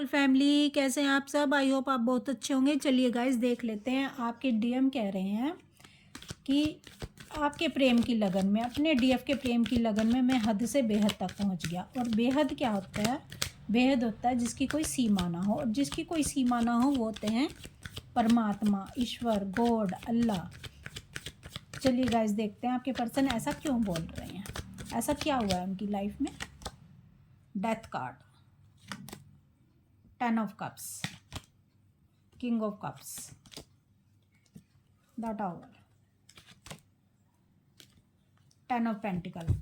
Family, कैसे हैं आप सब? आई होप आप बहुत अच्छे होंगे। चलिए गाइस देख लेते हैं। आपके डीएम कह रहे हैं कि आपके प्रेम की लगन में, अपने डीएफ के प्रेम की लगन में मैं हद से बेहद तक पहुंच गया। और बेहद क्या होता है? बेहद होता है जिसकी कोई सीमा ना हो, और जिसकी कोई सीमा ना हो वो होते हैं परमात्मा, ईश्वर, गॉड, अल्लाह। चलिए गाइस देखते हैं आपके पर्सन ऐसा क्यों बोल रहे हैं, ऐसा क्या हुआ है उनकी लाइफ में। Death card, 10 of cups, king of cups, the tower, 10 of pentacle.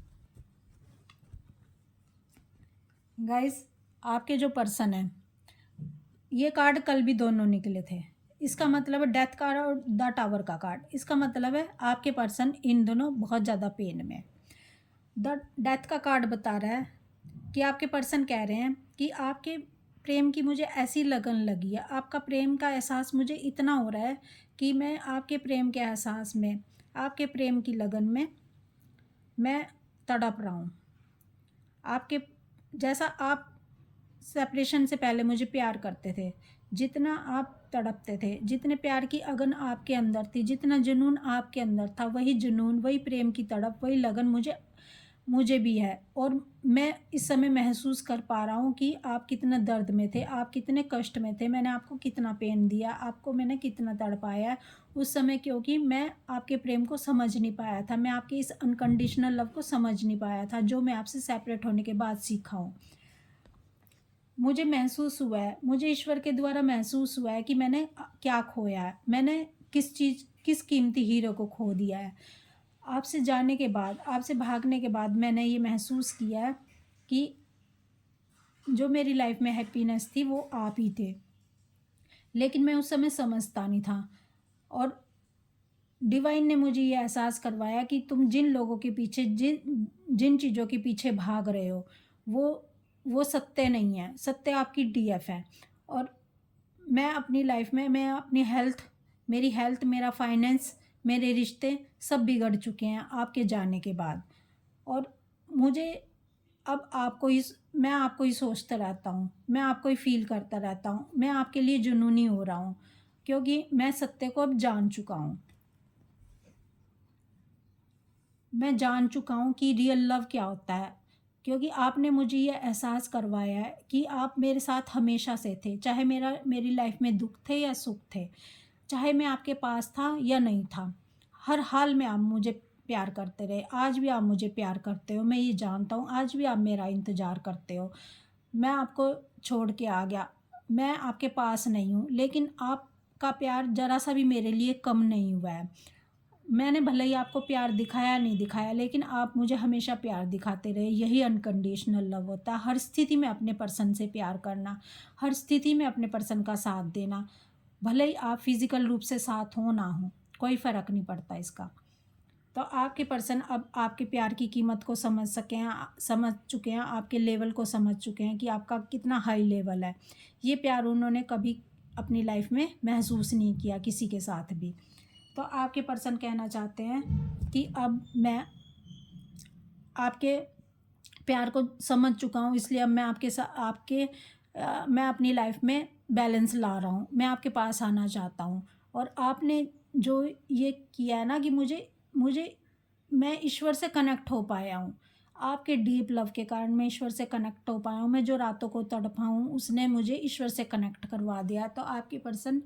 Guys आपके जो पर्सन है, ये कार्ड कल भी दोनों निकले थे। इसका मतलब है डेथ कार्ड और द टावर का कार्ड। इसका मतलब है आपके पर्सन इन दोनों बहुत ज़्यादा पेन में। द डेथ का कार्ड बता रहा है कि आपके पर्सन कह रहे हैं कि आपके प्रेम की मुझे ऐसी लगन लगी है, आपका प्रेम का एहसास मुझे इतना हो रहा है कि मैं आपके प्रेम के एहसास में, आपके प्रेम की लगन में मैं तड़प रहा हूँ। आपके जैसा आप सेपरेशन से पहले मुझे प्यार करते थे, जितना आप तड़पते थे, जितने प्यार की अगन आपके अंदर थी, जितना जुनून आपके अंदर था, वही जुनून, वही प्रेम की तड़प, वही लगन मुझे भी है। और मैं इस समय महसूस कर पा रहा हूँ कि आप कितना दर्द में थे, आप कितने कष्ट में थे, मैंने आपको कितना पेन दिया, आपको मैंने कितना तड़पाया है उस समय, क्योंकि मैं आपके प्रेम को समझ नहीं पाया था, मैं आपके इस अनकंडीशनल लव को समझ नहीं पाया था, जो मैं आपसे सेपरेट होने के बाद सीखा हूँ। मुझे महसूस हुआ है, मुझे ईश्वर के द्वारा महसूस हुआ है कि मैंने क्या खोया है, मैंने किस कीमती हीरो को खो दिया है। आपसे जाने के बाद, आपसे भागने के बाद मैंने ये महसूस किया है कि जो मेरी लाइफ में हैप्पीनेस थी वो आप ही थे, लेकिन मैं उस समय समझता नहीं था। और डिवाइन ने मुझे ये एहसास करवाया कि तुम जिन लोगों के पीछे, जिन जिन चीज़ों के पीछे भाग रहे हो, वो सत्य नहीं है, सत्य आपकी डीएफ है। और मैं अपनी लाइफ में, मैं अपनी हेल्थ, मेरी हेल्थ, मेरा फाइनेंस, मेरे रिश्ते सब बिगड़ चुके हैं आपके जाने के बाद। और मुझे अब मैं आपको ही सोचता रहता हूँ, मैं आपको ही फील करता रहता हूँ, मैं आपके लिए जुनूनी हो रहा हूँ, क्योंकि मैं सत्य को अब जान चुका हूँ। मैं जान चुका हूँ कि रियल लव क्या होता है, क्योंकि आपने मुझे ये एहसास करवाया है कि आप मेरे साथ हमेशा से थे, चाहे मेरी लाइफ में दुख थे या सुख थे, चाहे मैं आपके पास था या नहीं था, हर हाल में आप मुझे प्यार करते रहे। आज भी आप मुझे प्यार करते हो, मैं ये जानता हूँ, आज भी आप मेरा इंतज़ार करते हो। मैं आपको छोड़ के आ गया, मैं आपके पास नहीं हूँ, लेकिन आपका प्यार ज़रा सा भी मेरे लिए कम नहीं हुआ है। मैंने भले ही आपको प्यार दिखाया नहीं दिखाया, लेकिन आप मुझे हमेशा प्यार दिखाते रहे। यही अनकंडीशनल लव होता है। हर स्थिति में अपने पर्सन से प्यार करना, हर स्थिति में अपने पर्सन का साथ देना, भले ही आप फिज़िकल रूप से साथ हो ना हो, कोई फ़र्क नहीं पड़ता इसका। तो आपके पर्सन अब आपके प्यार की कीमत को समझ चुके हैं, आपके लेवल को समझ चुके हैं कि आपका कितना हाई लेवल है। ये प्यार उन्होंने कभी अपनी लाइफ में महसूस नहीं किया किसी के साथ भी। तो आपके पर्सन कहना चाहते हैं कि अब मैं आपके प्यार को समझ चुका हूँ, इसलिए अब मैं मैं अपनी लाइफ में बैलेंस ला रहा हूँ, मैं आपके पास आना चाहता हूँ। और आपने जो ये किया है ना कि मुझे मैं ईश्वर से कनेक्ट हो पाया हूँ, आपके डीप लव के कारण मैं ईश्वर से कनेक्ट हो पाया हूँ। मैं जो रातों को तड़पा हूँ उसने मुझे ईश्वर से कनेक्ट करवा दिया। तो आपके पर्सन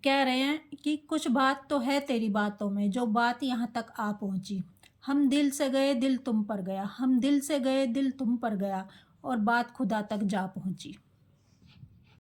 कह रहे हैं कि कुछ बात तो है तेरी बातों में, जो बात यहाँ तक आ पहुँची। हम दिल से गए दिल तुम पर गया, हम दिल से गए दिल तुम पर गया, और बात खुदा तक जा पहुँची।